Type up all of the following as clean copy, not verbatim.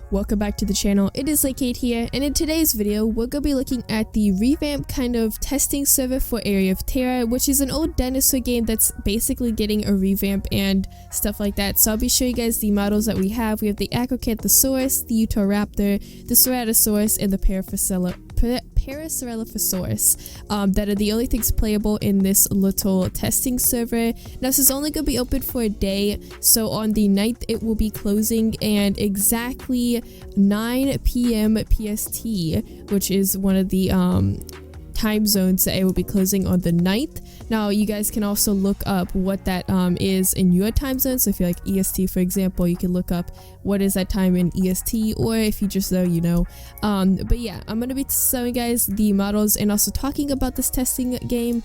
Welcome back to the channel. It is Kate here, and in today's video we're gonna be looking at the revamp kind of testing server for Area of Terror, which is an old dinosaur game that's basically getting a revamp and stuff like that. So I'll be showing you guys the models that we have. We have the Acrocanthosaurus, the Utahraptor, the Ceratosaurus, and the Parasaurolophus that are the only things playable in this little testing server. Now this is only going to be open for a day, so on the 9th it will be closing, and exactly 9 p.m. PST, which is one of the time zones that it will be closing on the 9th. Now you guys can also look up what that is in your time zone. So if you're like EST, for example, you can look up what is that time in EST, or if you just know, you know. But yeah, I'm gonna be showing you guys the models and also talking about this testing game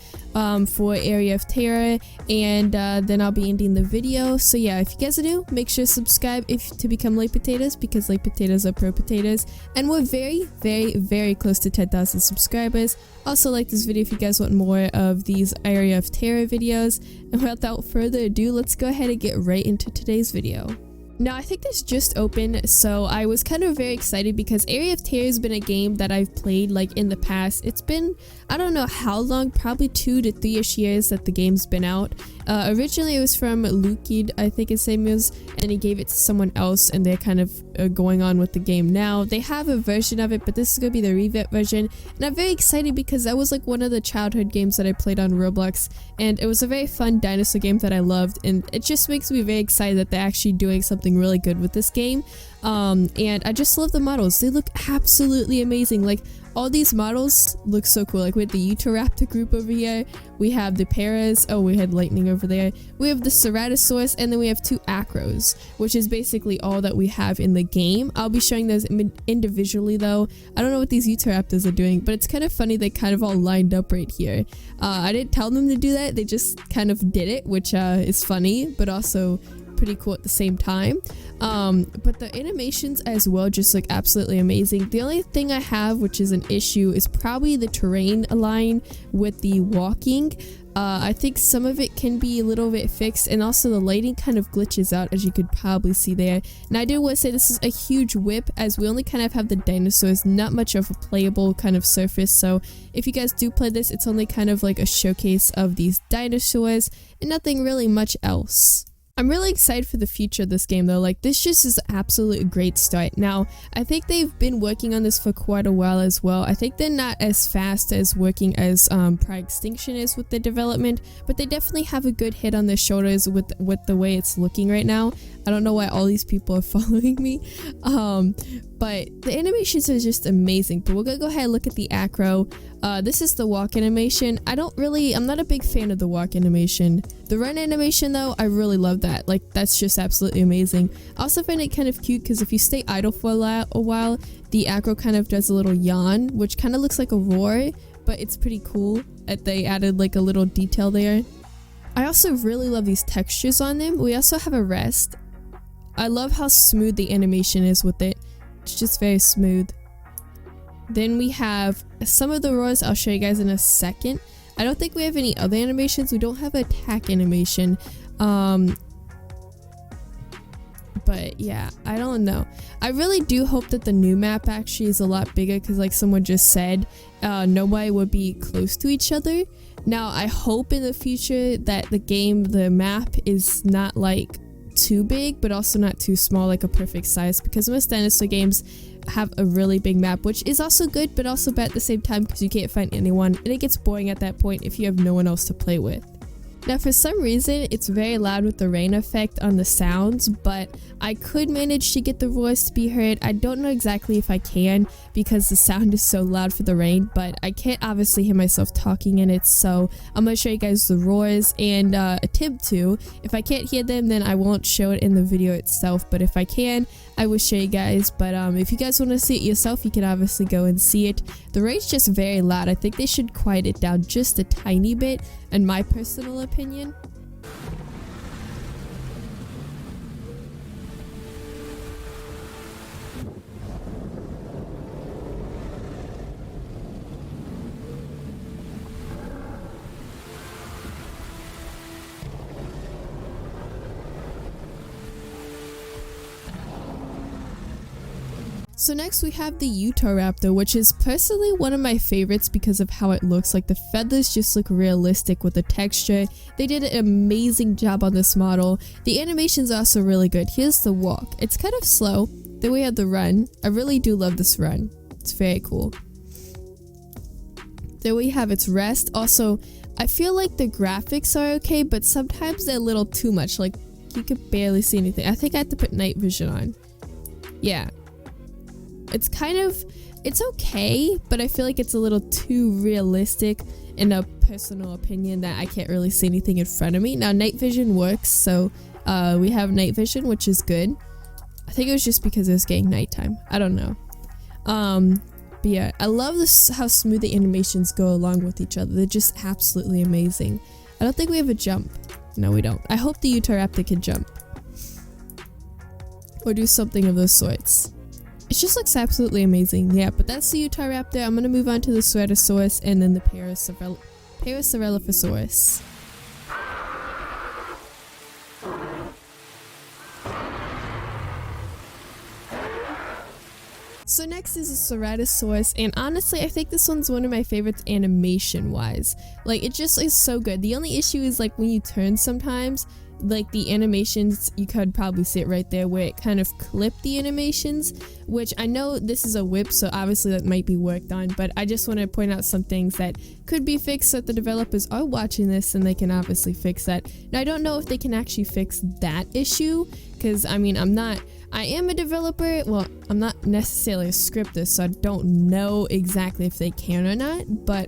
for Area of Terror, and then I'll be ending the video. So yeah, if you guys are new, make sure to subscribe to become late potatoes, because late potatoes are pro potatoes, and we're very close to 10,000 subscribers. Also like this video if you guys want more of these Area of Terror videos, and without further ado, let's go ahead and get right into today's video. Now, I think this just opened, so I was kind of very excited because Area of Terror has been a game that I've played like in the past. It's been, I don't know how long, probably 2 to 3ish years that the game's been out. Originally it was from Lukid, I think his name is, and he gave it to someone else, and they're kind of going on with the game now. They have a version of it, but this is gonna be the revamp version, and I'm very excited because that was like one of the childhood games that I played on Roblox, and it was a very fun dinosaur game that I loved, and it just makes me very excited that they're actually doing something really good with this game. And I just love the models. They look absolutely amazing. Like, all these models look so cool. Like with the Utahraptor group over here, we have the Paras, oh, we had lightning over there, we have the Ceratosaurus, and then we have 2 Acros, which is basically all that we have in the game. I'll be showing those individually though. I don't know what these Utahraptors are doing, but it's kind of funny they kind of all lined up right here. I didn't tell them to do that, they just kind of did it, which is funny, but also pretty cool at the same time. But the animations as well just look absolutely amazing. The only thing I have, which is an issue, is probably the terrain line with the walking. I think some of it can be a little bit fixed, and also the lighting kind of glitches out, as you could probably see there. And I do want to say this is a huge whip, as we only kind of have the dinosaurs, not much of a playable kind of surface. So if you guys do play this, it's only kind of like a showcase of these dinosaurs and nothing really much else. I'm really excited for the future of this game though. Like, this just is an absolute great start. Now, I think they've been working on this for quite a while as well. I think they're not as fast as working as Extinction is with the development, but they definitely have a good head on their shoulders with the way it's looking right now. I don't know why all these people are following me, but the animations are just amazing. But we're gonna go ahead and look at the Acro. This is the walk animation. I'm not a big fan of the walk animation. The run animation though, I really love that. Like, that's just absolutely amazing. I also find it kind of cute because if you stay idle for a while, the Acro kind of does a little yawn, which kind of looks like a roar, but it's pretty cool that they added like a little detail there. I also really love these textures on them. We also have a rest. I love how smooth the animation is with it. It's just very smooth. Then we have some of the roars. I'll show you guys in a second. I don't think we have any other animations. We don't have an attack animation. But yeah, I don't know. I really do hope that the new map actually is a lot bigger, because like someone just said, nobody would be close to each other. Now, I hope in the future that the map is not like too big, but also not too small, like a perfect size, because most dinosaur games have a really big map, which is also good but also bad at the same time, because you can't find anyone and it gets boring at that point if you have no one else to play with. Now, for some reason, it's very loud with the rain effect on the sounds, but I could manage to get the voice to be heard. I don't know exactly if I can, because the sound is so loud for the rain, but I can't obviously hear myself talking in it, so I'm going to show you guys the roars and attempt to. If I can't hear them, then I won't show it in the video itself, but if I can, I will show you guys. But if you guys want to see it yourself, you can obviously go and see it. The rain's just very loud. I think they should quiet it down just a tiny bit, in my personal opinion. So next we have the Utahraptor, which is personally one of my favorites because of how it looks. Like the feathers just look realistic with the texture. They did an amazing job on this model. The animations are also really good. Here's the walk. It's kind of slow. Then we have the run. I really do love this run. It's very cool. Then we have its rest. Also, I feel like the graphics are okay, but sometimes they're a little too much. Like you could barely see anything. I think I have to put night vision on. Yeah. It's okay, but I feel like it's a little too realistic in a personal opinion that I can't really see anything in front of me. Now night vision works, so we have night vision, which is good. I think it was just because it was getting nighttime. I don't know. But yeah, I love this, how smooth the animations go along with each other. They're just absolutely amazing. I don't think we have a jump. No, we don't. I hope the Utahraptor can jump. Or do something of those sorts. It just looks absolutely amazing. Yeah, but that's the Utahraptor. I'm going to move on to the Ceratosaurus and then the Parasaurolophus. So next is a Ceratosaurus, and honestly I think this one's one of my favorites animation wise. Like it just is so good. The only issue is like when you turn sometimes, like the animations, you could probably see it right there where it kind of clipped the animations, which I know this is a whip, so obviously that might be worked on, but I just want to point out some things that could be fixed so that the developers are watching this and they can obviously fix that. Now I don't know if they can actually fix that issue, because I mean I am a developer. Well, I'm not necessarily a scripter, so I don't know exactly if they can or not,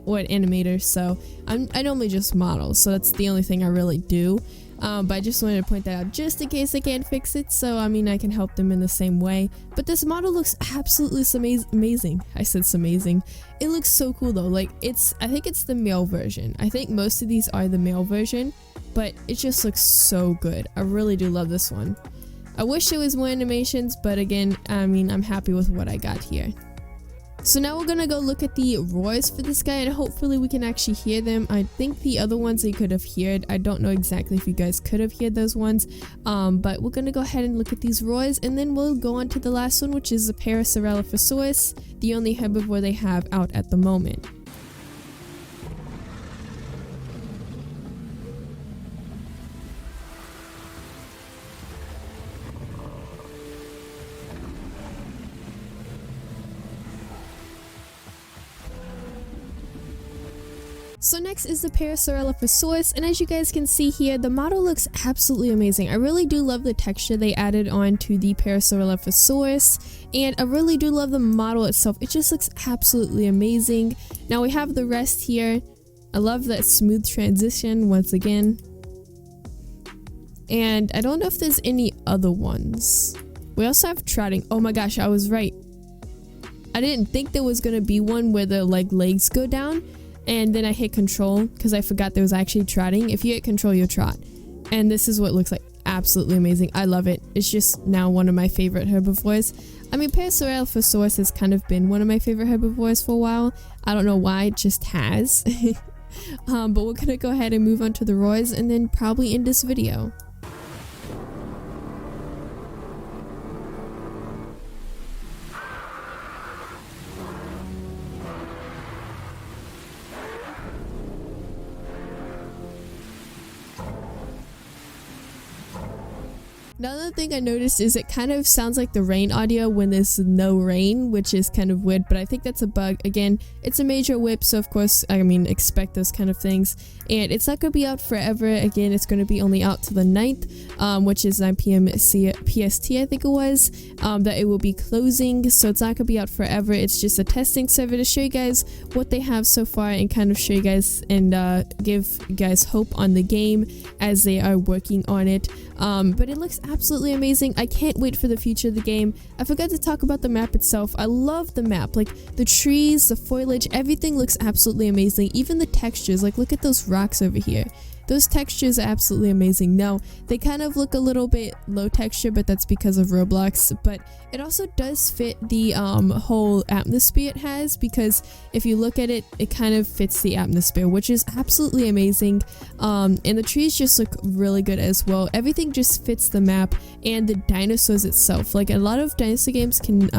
or an animator, so I normally just model, so that's the only thing I really do. But I just wanted to point that out just in case they can't fix it, so I mean I can help them in the same way. But this model looks absolutely amazing. I said amazing. It looks so cool though. Like I think it's the male version. I think most of these are the male version, but it just looks so good. I really do love this one. I wish there was more animations, but again, I mean, I'm happy with what I got here. So now we're gonna go look at the roars for this guy, and hopefully we can actually hear them. I think the other ones they could have heard. I don't know exactly if you guys could have heard those ones, but we're gonna go ahead and look at these roars, and then we'll go on to the last one, which is the Parasaurolophus, the only herbivore they have out at the moment. So next is the Parasaurolophus, and as you guys can see here, the model looks absolutely amazing. I really do love the texture they added on to the Parasaurolophus, and I really do love the model itself. It just looks absolutely amazing. Now we have the rest here. I love that smooth transition once again. And I don't know if there's any other ones. We also have trotting. Oh my gosh, I was right. I didn't think there was gonna be one where the legs go down. And then I hit control because I forgot there was actually trotting. If you hit control, you trot. And this is what it looks like. Absolutely amazing. I love it. It's just now one of my favorite herbivores. I mean, Parasaurolophus has kind of been one of my favorite herbivores for a while. I don't know why, it just has. But we're gonna go ahead and move on to the roars and then probably end this video. Another thing I noticed is it kind of sounds like the rain audio when there's no rain, which is kind of weird, but I think that's a bug. Again, it's a major whip, so of course, I mean, expect those kind of things. And it's not going to be out forever. Again, it's going to be only out to the 9th, which is 9 p.m. PST, I think it was, that it will be closing. So it's not going to be out forever. It's just a testing server to show you guys what they have so far and kind of show you guys and give you guys hope on the game as they are working on it. But it looks absolutely amazing. I can't wait for the future of the game. I forgot to talk about the map itself. I love the map. Like the trees, the foliage, everything looks absolutely amazing. Even the textures, like look at those rocks over here. those textures are absolutely amazing. Now, they kind of look a little bit low texture, but that's because of Roblox, but it also does fit the whole atmosphere it has, because if you look at it, it kind of fits the atmosphere, which is absolutely amazing. And the trees just look really good as well. Everything just fits the map, and the dinosaurs itself. Like, a lot of dinosaur games can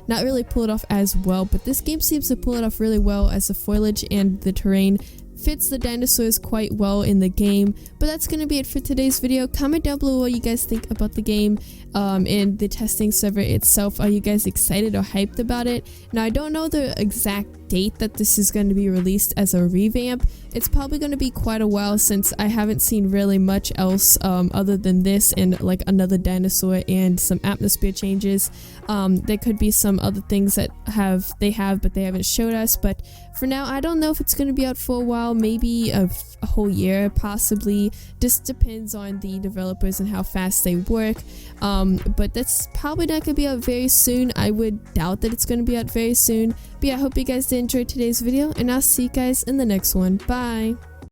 not really pull it off as well, but this game seems to pull it off really well, as the foliage and the terrain fits the dinosaurs quite well in the game. But that's gonna be it for today's video. Comment down below what you guys think about the game and the testing server itself. Are you guys excited or hyped about it? Now, I don't know the exact date that this is going to be released as a revamp. It's probably going to be quite a while, since I haven't seen really much else other than this and like another dinosaur and some atmosphere changes. There could be some other things that they have but they haven't showed us, but for now I don't know if it's going to be out for a while, maybe a whole year possibly. Just depends on the developers and how fast they work. But that's probably not going to be out very soon. I would doubt that it's going to be out very soon. But yeah, I hope you guys did enjoy today's video, and I'll see you guys in the next one. Bye!